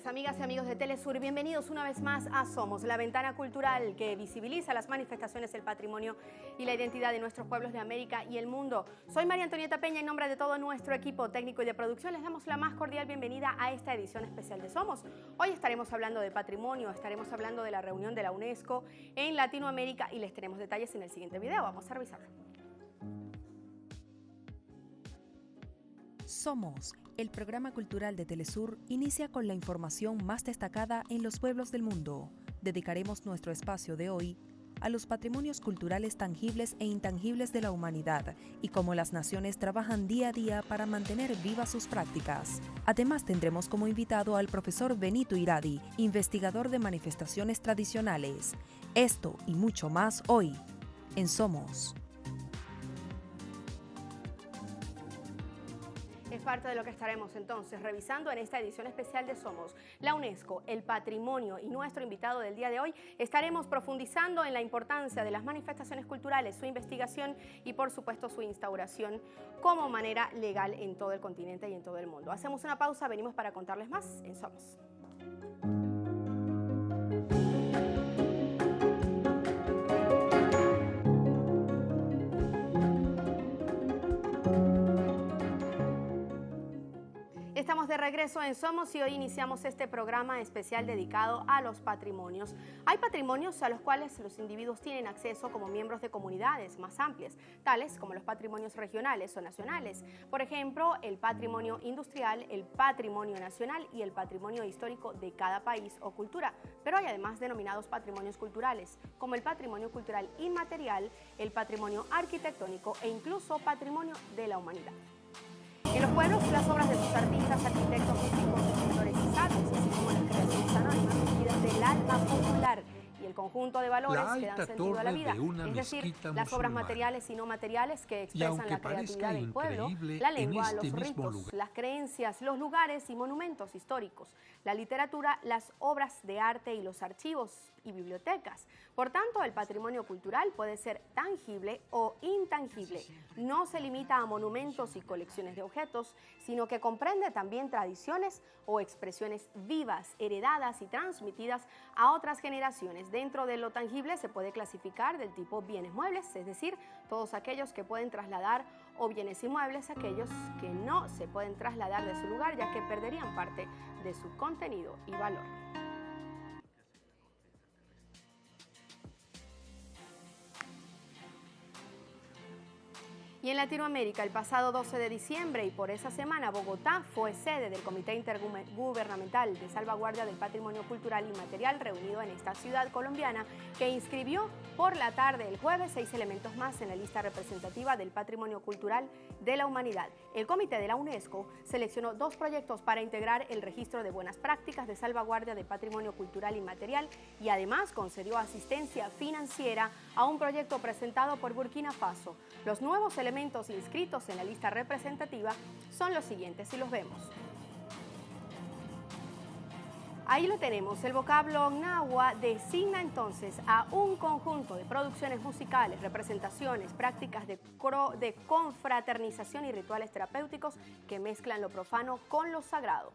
amigas y amigos de Telesur, bienvenidos una vez más a Somos, la ventana cultural que visibiliza las manifestaciones, el patrimonio y la identidad de nuestros pueblos de América y el mundo. Soy María Antonieta Peña, en nombre de todo nuestro equipo técnico y de producción les damos la más cordial bienvenida a esta edición especial de Somos. Hoy estaremos hablando de patrimonio, estaremos hablando de la reunión de la UNESCO en Latinoamérica y les tenemos detalles en el siguiente video. Vamos a revisarlo. Somos, el programa cultural de Telesur, inicia con la información más destacada en los pueblos del mundo. Dedicaremos nuestro espacio de hoy a los patrimonios culturales tangibles e intangibles de la humanidad y cómo las naciones trabajan día a día para mantener vivas sus prácticas. Además, tendremos como invitado al profesor Benito Iradi, investigador de manifestaciones tradicionales. Esto y mucho más hoy en Somos. Es parte de lo que estaremos entonces revisando en esta edición especial de Somos. La UNESCO, el patrimonio y nuestro invitado del día de hoy, estaremos profundizando en la importancia de las manifestaciones culturales, su investigación y por supuesto su instauración como manera legal en todo el continente y en todo el mundo. Hacemos una pausa, venimos para contarles más en Somos. Estamos de regreso en Somos y hoy iniciamos este programa especial dedicado a los patrimonios. Hay patrimonios a los cuales los individuos tienen acceso como miembros de comunidades más amplias, tales como los patrimonios regionales o nacionales. Por ejemplo, el patrimonio industrial, el patrimonio nacional y el patrimonio histórico de cada país o cultura. Pero hay además denominados patrimonios culturales, como el patrimonio cultural inmaterial, el patrimonio arquitectónico e incluso patrimonio de la humanidad. En los pueblos, las obras de sus artistas, arquitectos, músicos, escritores y sabios, así como las creaciones anónimas surgidas del alma popular y el conjunto de valores que dan sentido a la vida, es decir, las obras materiales y no materiales que expresan la creatividad del pueblo, la lengua, los ritos, las creencias, los lugares y monumentos históricos, la literatura, las obras de arte y los archivos y bibliotecas. Por tanto, el patrimonio cultural puede ser tangible o intangible. No se limita a monumentos y colecciones de objetos, sino que comprende también tradiciones o expresiones vivas, heredadas y transmitidas a otras generaciones. Dentro de lo tangible se puede clasificar del tipo bienes muebles, es decir, todos aquellos que pueden trasladar, o bienes inmuebles, aquellos que no se pueden trasladar de su lugar, ya que perderían parte de su contenido y valor. Y en Latinoamérica, el pasado 12 de diciembre y por esa semana, Bogotá fue sede del Comité Intergubernamental de Salvaguardia del Patrimonio Cultural Inmaterial reunido en esta ciudad colombiana, que inscribió por la tarde el jueves 6 elementos más en la lista representativa del Patrimonio Cultural de la Humanidad. El Comité de la UNESCO seleccionó 2 proyectos para integrar el registro de buenas prácticas de salvaguardia del patrimonio cultural inmaterial y además concedió asistencia financiera a un proyecto presentado por Burkina Faso. Los nuevos elementos inscritos en la lista representativa son los siguientes, si los vemos. Ahí lo tenemos, el vocablo Gnawa designa entonces a un conjunto de producciones musicales, representaciones, prácticas de confraternización y rituales terapéuticos que mezclan lo profano con lo sagrado.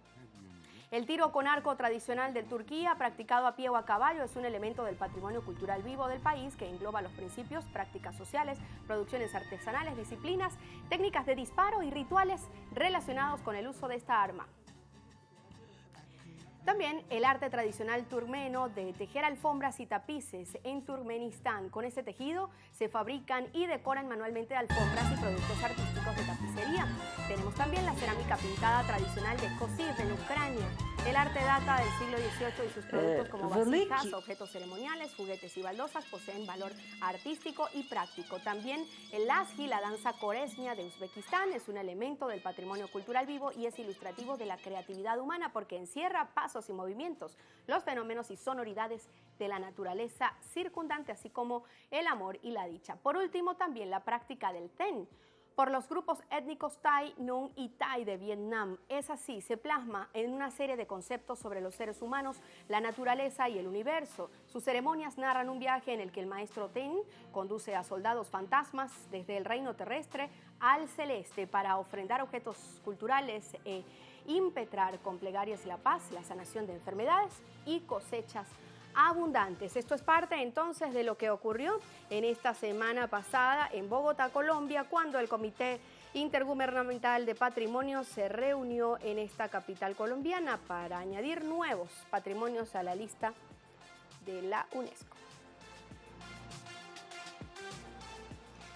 El tiro con arco tradicional de Turquía, practicado a pie o a caballo, es un elemento del patrimonio cultural vivo del país que engloba los principios, prácticas sociales, producciones artesanales, disciplinas, técnicas de disparo y rituales relacionados con el uso de esta arma. También el arte tradicional turmeno de tejer alfombras y tapices en Turkmenistán. Con este tejido se fabrican y decoran manualmente alfombras y productos artísticos de tapicería. Tenemos también la cerámica pintada tradicional de Kosiv en Ucrania. El arte data del siglo XVIII y sus productos como vasijas, objetos ceremoniales, juguetes y baldosas poseen valor artístico y práctico. También el lasgi, la danza coresmia de Uzbekistán, es un elemento del patrimonio cultural vivo y es ilustrativo de la creatividad humana porque encierra pasos y movimientos, los fenómenos y sonoridades de la naturaleza circundante, así como el amor y la dicha. Por último, también la práctica del Then, por los grupos étnicos Thai, Nung y Thai de Vietnam. Es así, se plasma en una serie de conceptos sobre los seres humanos, la naturaleza y el universo. Sus ceremonias narran un viaje en el que el maestro Then conduce a soldados fantasmas desde el reino terrestre al celeste para ofrendar objetos culturales impetrar con plegarias la paz, la sanación de enfermedades y cosechas abundantes. Esto es parte entonces de lo que ocurrió en esta semana pasada en Bogotá, Colombia, cuando el Comité Intergubernamental de Patrimonio se reunió en esta capital colombiana para añadir nuevos patrimonios a la lista de la UNESCO.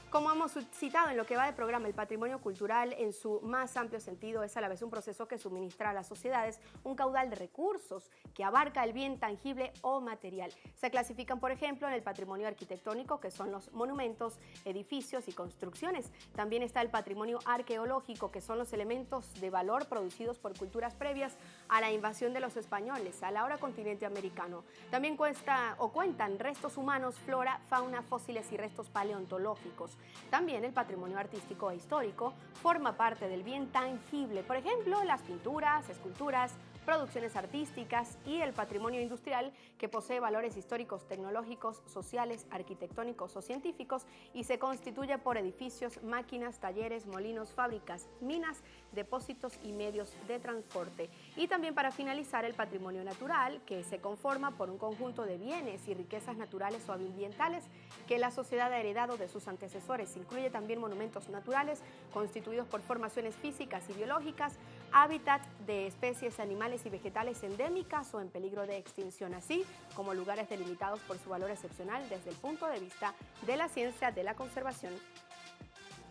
Como hemos citado en lo que va del programa, el patrimonio cultural en su más amplio sentido es a la vez un proceso que suministra a las sociedades un caudal de recursos que abarca el bien tangible o material. Se clasifican, por ejemplo, en el patrimonio arquitectónico, que son los monumentos, edificios y construcciones. También está el patrimonio arqueológico, que son los elementos de valor producidos por culturas previas a la invasión de los españoles al ahora continente americano. También cuentan restos humanos, flora, fauna, fósiles y restos paleontológicos. También el patrimonio artístico e histórico forma parte del bien tangible, por ejemplo, las pinturas, esculturas, producciones artísticas y el patrimonio industrial, que posee valores históricos, tecnológicos, sociales, arquitectónicos o científicos y se constituye por edificios, máquinas, talleres, molinos, fábricas, minas, depósitos y medios de transporte. Y también, para finalizar, el patrimonio natural, que se conforma por un conjunto de bienes y riquezas naturales o ambientales que la sociedad ha heredado de sus antecesores. Incluye también monumentos naturales constituidos por formaciones físicas y biológicas, hábitat de especies animales y vegetales endémicas o en peligro de extinción, así como lugares delimitados por su valor excepcional desde el punto de vista de la ciencia de la conservación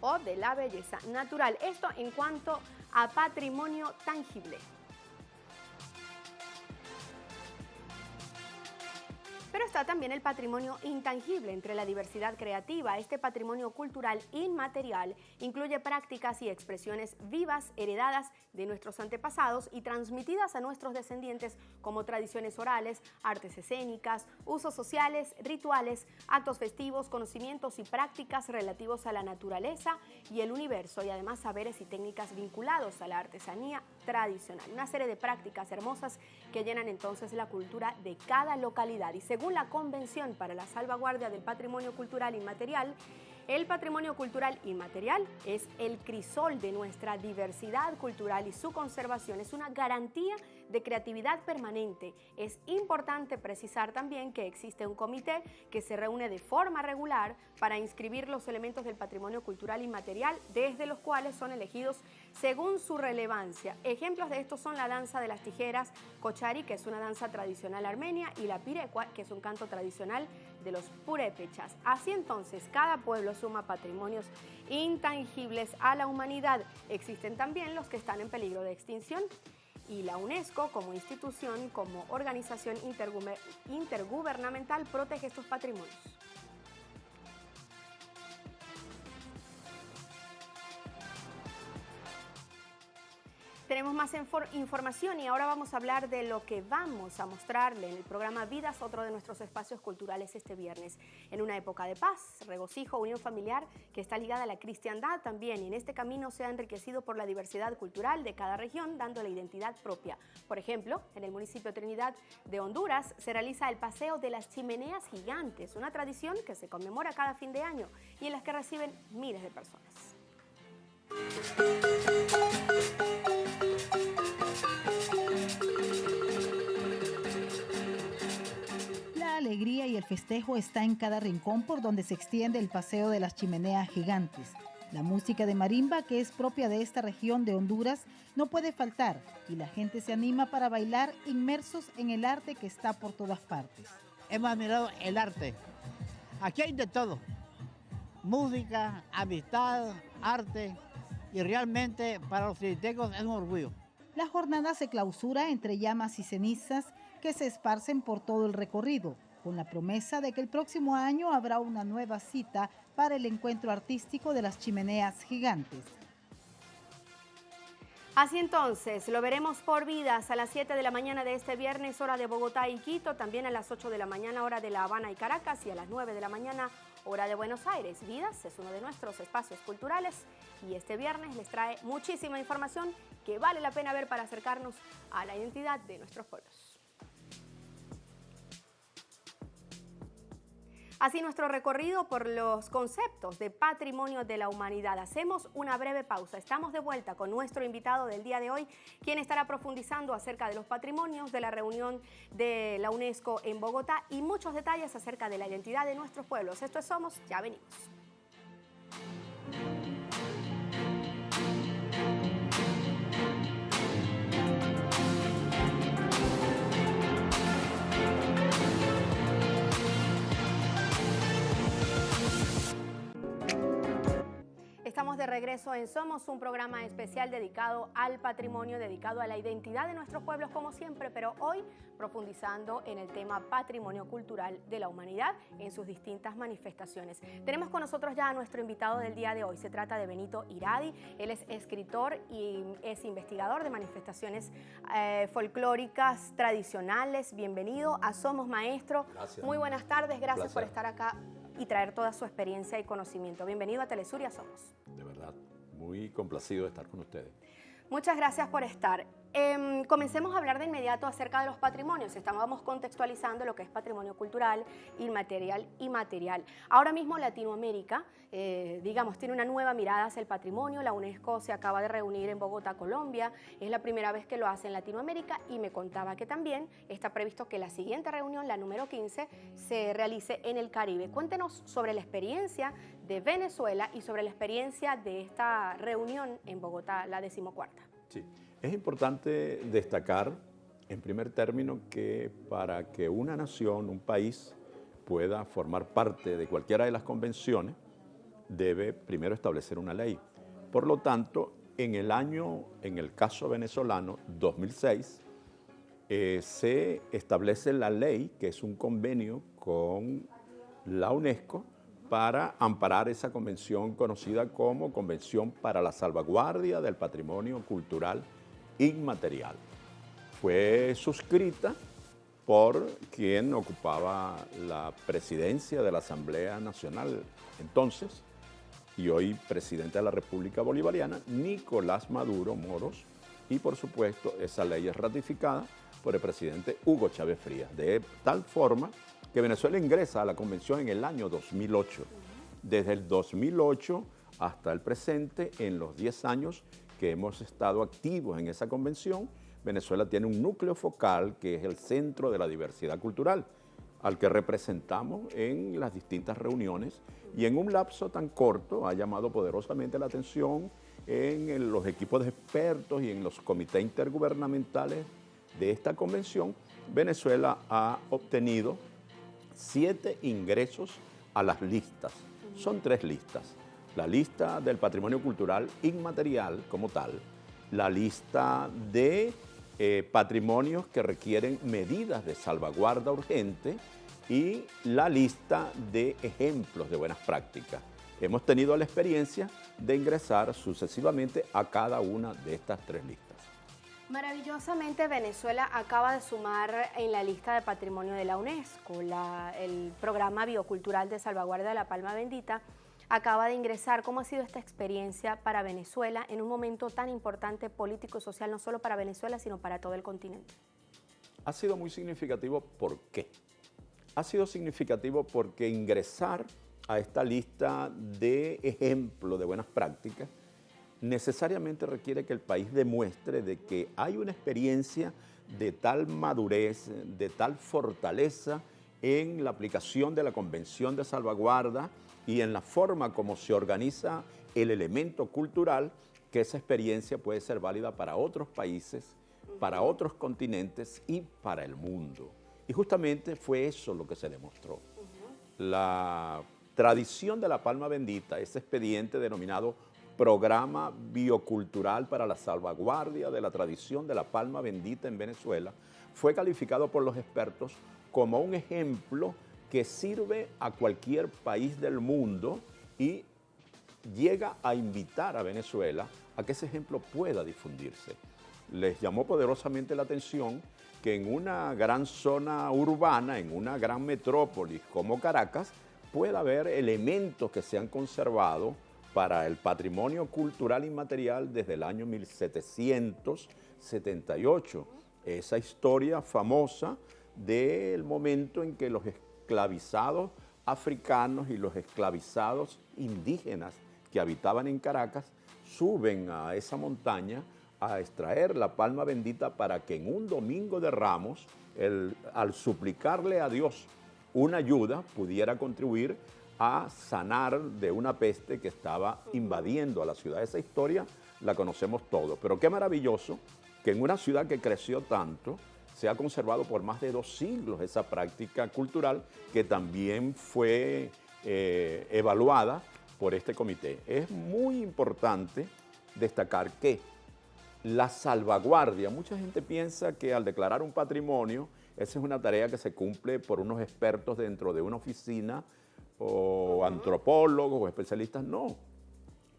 o de la belleza natural. Esto en cuanto a patrimonio tangible. Pero está también el patrimonio intangible. Entre la diversidad creativa, este patrimonio cultural inmaterial incluye prácticas y expresiones vivas heredadas de nuestros antepasados y transmitidas a nuestros descendientes, como tradiciones orales, artes escénicas, usos sociales, rituales, actos festivos, conocimientos y prácticas relativos a la naturaleza y el universo, y además saberes y técnicas vinculados a la artesanía tradicional. Una serie de prácticas hermosas que llenan entonces la cultura de cada localidad. Y según la Convención para la Salvaguardia del Patrimonio Cultural Inmaterial, el patrimonio cultural inmaterial es el crisol de nuestra diversidad cultural y su conservación es una garantía de creatividad permanente. Es importante precisar también que existe un comité que se reúne de forma regular para inscribir los elementos del patrimonio cultural inmaterial, desde los cuales son elegidos según su relevancia. Ejemplos de esto son la danza de las tijeras, kochari, que es una danza tradicional armenia, y la pirecua, que es un canto tradicional de los purépechas. Así entonces, cada pueblo suma patrimonios intangibles a la humanidad. Existen también los que están en peligro de extinción, y la UNESCO, como institución, como organización intergubernamental, protege estos patrimonios. Tenemos más información y ahora vamos a hablar de lo que vamos a mostrarle en el programa Vidas, otro de nuestros espacios culturales este viernes. En una época de paz, regocijo, unión familiar que está ligada a la cristiandad también, y en este camino se ha enriquecido por la diversidad cultural de cada región, dándole identidad propia. Por ejemplo, en el municipio Trinidad de Honduras se realiza el Paseo de las Chimeneas Gigantes, una tradición que se conmemora cada fin de año y en las que reciben miles de personas. La alegría y el festejo está en cada rincón por donde se extiende el Paseo de las Chimeneas Gigantes. La música de marimba, que es propia de esta región de Honduras, no puede faltar y la gente se anima para bailar inmersos en el arte que está por todas partes. Hemos admirado el arte. Aquí hay de todo. Música, amistad, arte, y realmente para los trinitecos es un orgullo. La jornada se clausura entre llamas y cenizas que se esparcen por todo el recorrido, con la promesa de que el próximo año habrá una nueva cita para el encuentro artístico de las Chimeneas Gigantes. Así entonces, lo veremos por Vidas a las 7 de la mañana de este viernes, hora de Bogotá y Quito, también a las 8 de la mañana, hora de La Habana y Caracas, y a las 9 de la mañana, hora de Buenos Aires. Vidas es uno de nuestros espacios culturales y este viernes les trae muchísima información que vale la pena ver para acercarnos a la identidad de nuestros pueblos. Así nuestro recorrido por los conceptos de patrimonio de la humanidad. Hacemos una breve pausa. Estamos de vuelta con nuestro invitado del día de hoy, quien estará profundizando acerca de los patrimonios de la reunión de la UNESCO en Bogotá y muchos detalles acerca de la identidad de nuestros pueblos. Esto es Somos, ya venimos. Estamos de regreso en Somos, un programa especial dedicado al patrimonio, dedicado a la identidad de nuestros pueblos como siempre, pero hoy profundizando en el tema patrimonio cultural de la humanidad en sus distintas manifestaciones. Tenemos con nosotros ya a nuestro invitado del día de hoy. Se trata de Benito Iradi. Él es escritor y es investigador de manifestaciones folclóricas tradicionales. Bienvenido a Somos, maestro. Gracias. Muy buenas tardes. Gracias por estar acá y traer toda su experiencia y conocimiento. Bienvenido a Telesur y a Somos. De verdad, muy complacido de estar con ustedes. Muchas gracias por estar. Comencemos a hablar de inmediato acerca de los patrimonios. Estábamos contextualizando lo que es patrimonio cultural, inmaterial y material. Ahora mismo Latinoamérica, digamos, tiene una nueva mirada hacia el patrimonio. La UNESCO se acaba de reunir en Bogotá, Colombia. Es la primera vez que lo hace en Latinoamérica y me contaba que también está previsto que la siguiente reunión, la número 15, se realice en el Caribe. Cuéntenos sobre la experiencia de Venezuela y sobre la experiencia de esta reunión en Bogotá, la 14ª. Sí, es importante destacar, en primer término, que para que una nación, un país, pueda formar parte de cualquiera de las convenciones, debe primero establecer una ley. Por lo tanto, en el caso venezolano, 2006, se establece la ley, que es un convenio con la UNESCO, para amparar esa convención conocida como Convención para la Salvaguardia del Patrimonio Cultural Inmaterial. Fue suscrita por quien ocupaba la presidencia de la Asamblea Nacional entonces, y hoy presidente de la República Bolivariana, Nicolás Maduro Moros, y por supuesto esa ley es ratificada por el presidente Hugo Chávez Frías, de tal forma que Venezuela ingresa a la convención en el año 2008. Desde el 2008 hasta el presente, en los 10 años que hemos estado activos en esa convención, Venezuela tiene un núcleo focal que es el Centro de la Diversidad Cultural, al que representamos en las distintas reuniones y en un lapso tan corto ha llamado poderosamente la atención en los equipos de expertos y en los comités intergubernamentales de esta convención. Venezuela ha obtenido 7 ingresos a las listas. Son 3 listas. La lista del patrimonio cultural inmaterial como tal, la lista de patrimonios que requieren medidas de salvaguarda urgente y la lista de ejemplos de buenas prácticas. Hemos tenido la experiencia de ingresar sucesivamente a cada una de estas 3 listas. Maravillosamente, Venezuela acaba de sumar en la lista de patrimonio de la UNESCO, el programa biocultural de salvaguardia de la palma bendita, acaba de ingresar. ¿Cómo ha sido esta experiencia para Venezuela en un momento tan importante político y social, no solo para Venezuela, sino para todo el continente? Ha sido muy significativo. ¿Por qué? Ha sido significativo porque ingresar a esta lista de ejemplos de buenas prácticas necesariamente requiere que el país demuestre de que hay una experiencia de tal madurez, de tal fortaleza en la aplicación de la Convención de Salvaguarda y en la forma como se organiza el elemento cultural, que esa experiencia puede ser válida para otros países, para otros continentes y para el mundo. Y justamente fue eso lo que se demostró. La tradición de la palma bendita, ese expediente denominado Programa Biocultural para la Salvaguardia de la Tradición de la Palma Bendita en Venezuela, fue calificado por los expertos como un ejemplo que sirve a cualquier país del mundo y llega a invitar a Venezuela a que ese ejemplo pueda difundirse. Les llamó poderosamente la atención que en una gran zona urbana, en una gran metrópolis como Caracas, pueda haber elementos que se han conservado para el patrimonio cultural inmaterial desde el año 1778. Esa historia famosa del momento en que los esclavizados africanos y los esclavizados indígenas que habitaban en Caracas suben a esa montaña a extraer la palma bendita para que en un domingo de Ramos, al suplicarle a Dios una ayuda, pudiera contribuir a sanar de una peste que estaba invadiendo a la ciudad. Esa historia la conocemos todos, pero qué maravilloso que en una ciudad que creció tanto, se ha conservado por más de 2 siglos esa práctica cultural que también fue evaluada por este comité. Es muy importante destacar que la salvaguardia, mucha gente piensa que al declarar un patrimonio, esa es una tarea que se cumple por unos expertos dentro de una oficina o antropólogos o especialistas. No,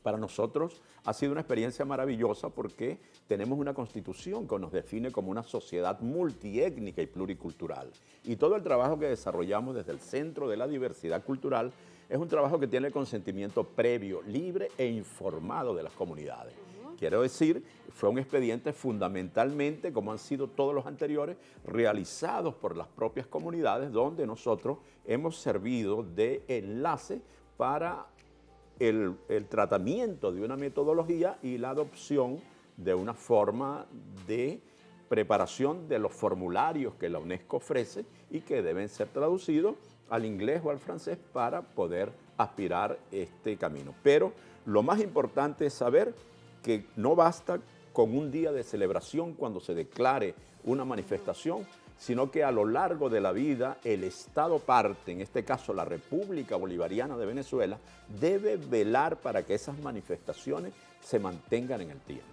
para nosotros ha sido una experiencia maravillosa porque tenemos una constitución que nos define como una sociedad multiétnica y pluricultural. Y todo el trabajo que desarrollamos desde el Centro de la Diversidad Cultural es un trabajo que tiene el consentimiento previo, libre e informado de las comunidades. Quiero decir, fue un expediente fundamentalmente, como han sido todos los anteriores, realizados por las propias comunidades, donde nosotros hemos servido de enlace para el tratamiento de una metodología y la adopción de una forma de preparación de los formularios que la UNESCO ofrece y que deben ser traducidos al inglés o al francés para poder aspirar este camino. Pero lo más importante es saber que no basta con un día de celebración cuando se declare una manifestación, sino que a lo largo de la vida el Estado parte, en este caso la República Bolivariana de Venezuela, debe velar para que esas manifestaciones se mantengan en el tiempo.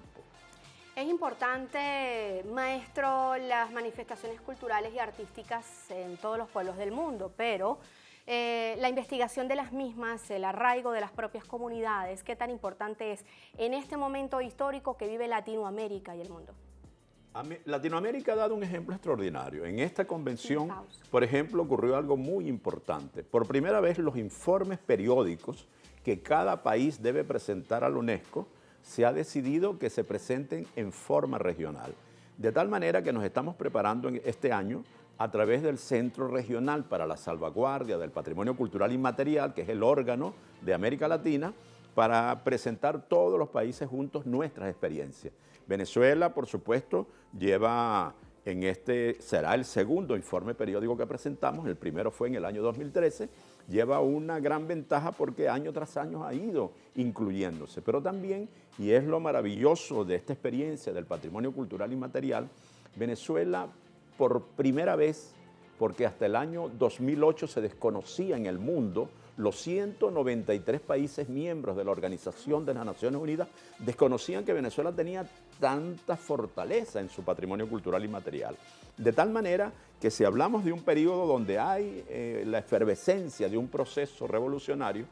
Es importante, maestro, las manifestaciones culturales y artísticas en todos los pueblos del mundo, pero la investigación de las mismas, el arraigo de las propias comunidades, ¿qué tan importante es en este momento histórico que vive Latinoamérica y el mundo? Latinoamérica ha dado un ejemplo extraordinario. En esta convención, por ejemplo, ocurrió algo muy importante. Por primera vez, los informes periódicos que cada país debe presentar a la UNESCO se ha decidido que se presenten en forma regional. De tal manera que nos estamos preparando en este año a través del Centro Regional para la Salvaguardia del Patrimonio Cultural Inmaterial, que es el órgano de América Latina, para presentar todos los países juntos nuestras experiencias. Venezuela, por supuesto, será el segundo informe periódico que presentamos, el primero fue en el año 2013, lleva una gran ventaja porque año tras año ha ido incluyéndose, pero también, y es lo maravilloso de esta experiencia del patrimonio cultural inmaterial, Venezuela por primera vez, porque hasta el año 2008 se desconocía en el mundo, los 193 países miembros de la Organización de las Naciones Unidas desconocían que Venezuela tenía tanta fortaleza en su patrimonio cultural inmaterial. De tal manera que si hablamos de un periodo donde hay la efervescencia de un proceso revolucionario,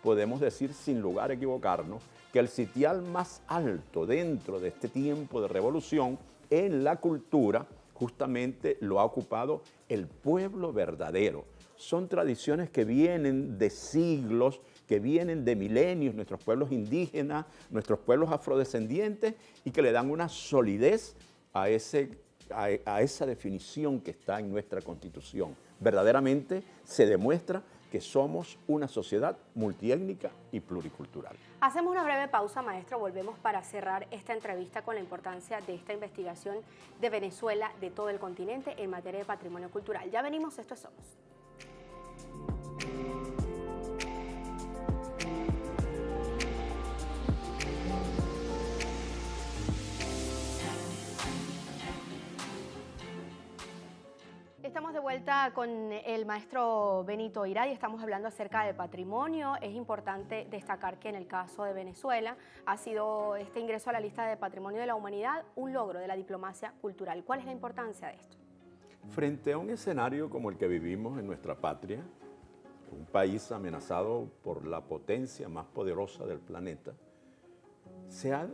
podemos decir sin lugar a equivocarnos que el sitial más alto dentro de este tiempo de revolución en la cultura justamente lo ha ocupado el pueblo verdadero. Son tradiciones que vienen de siglos, que vienen de milenios, nuestros pueblos indígenas, nuestros pueblos afrodescendientes, y que le dan una solidez a esa definición que está en nuestra Constitución. Verdaderamente se demuestra que somos una sociedad multiétnica y pluricultural. Hacemos una breve pausa, maestro. Volvemos para cerrar esta entrevista con la importancia de esta investigación de Venezuela, de todo el continente, en materia de patrimonio cultural. Ya venimos, esto es Somos. Estamos de vuelta con el maestro Benito Iradi, estamos hablando acerca de patrimonio. Es importante destacar que en el caso de Venezuela ha sido este ingreso a la lista de Patrimonio de la Humanidad un logro de la diplomacia cultural. ¿Cuál es la importancia de esto? Frente a un escenario como el que vivimos en nuestra patria, un país amenazado por la potencia más poderosa del planeta, se ha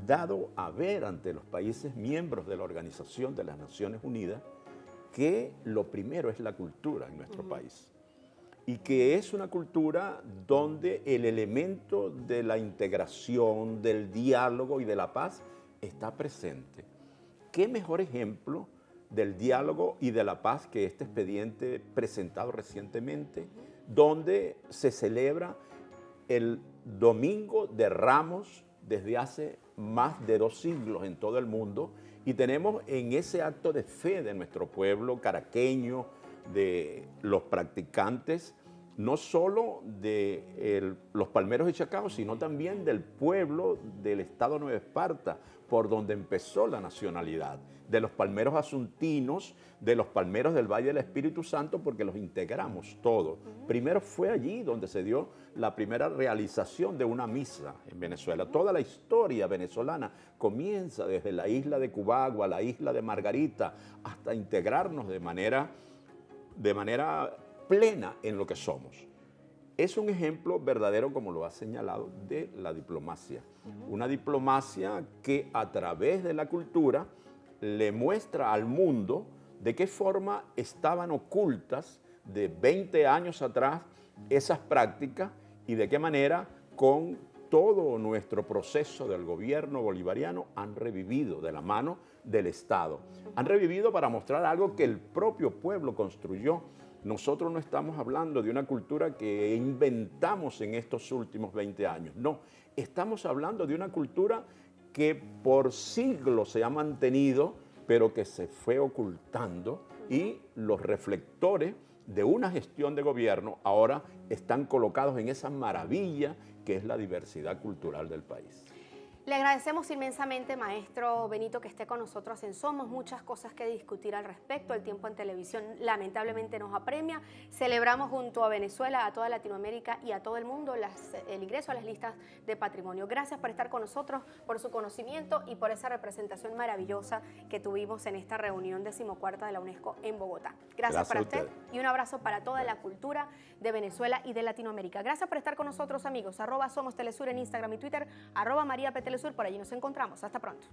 dado a ver ante los países miembros de la Organización de las Naciones Unidas que lo primero es la cultura en nuestro país y que es una cultura donde el elemento de la integración, del diálogo y de la paz está presente. ¿Qué mejor ejemplo del diálogo y de la paz, que este expediente presentado recientemente, donde se celebra el Domingo de Ramos desde hace más de 2 siglos en todo el mundo, y tenemos en ese acto de fe de nuestro pueblo caraqueño, de los practicantes, no solo de los palmeros de Chacao, sino también del pueblo del estado Nueva Esparta, por donde empezó la nacionalidad, de los palmeros asuntinos, de los palmeros del Valle del Espíritu Santo, porque los integramos todos. Primero fue allí donde se dio la primera realización de una misa en Venezuela. Toda la historia venezolana comienza desde la isla de Cubagua, la isla de Margarita, hasta integrarnos de manera plena en lo que somos. Es un ejemplo verdadero, como lo ha señalado, de la diplomacia. Una diplomacia que a través de la cultura le muestra al mundo de qué forma estaban ocultas de 20 años atrás esas prácticas y de qué manera con todo nuestro proceso del gobierno bolivariano han revivido de la mano del Estado. Han revivido para mostrar algo que el propio pueblo construyó. Nosotros no estamos hablando de una cultura que inventamos en estos últimos 20 años, no. Estamos hablando de una cultura que por siglos se ha mantenido, pero que se fue ocultando, y los reflectores de una gestión de gobierno ahora están colocados en esa maravilla que es la diversidad cultural del país. Le agradecemos inmensamente, maestro Benito, que esté con nosotros en Somos. Muchas cosas que discutir al respecto. El tiempo en televisión lamentablemente nos apremia. Celebramos junto a Venezuela, a toda Latinoamérica y a todo el mundo el ingreso a las listas de patrimonio. Gracias por estar con nosotros, por su conocimiento y por esa representación maravillosa que tuvimos en esta reunión 14ª de la UNESCO en Bogotá. Gracias para usted y un abrazo para toda la cultura de Venezuela y de Latinoamérica. Gracias por estar con nosotros, amigos. @Somos Telesur en Instagram y Twitter, @María P. Telesur, por allí nos encontramos. Hasta pronto.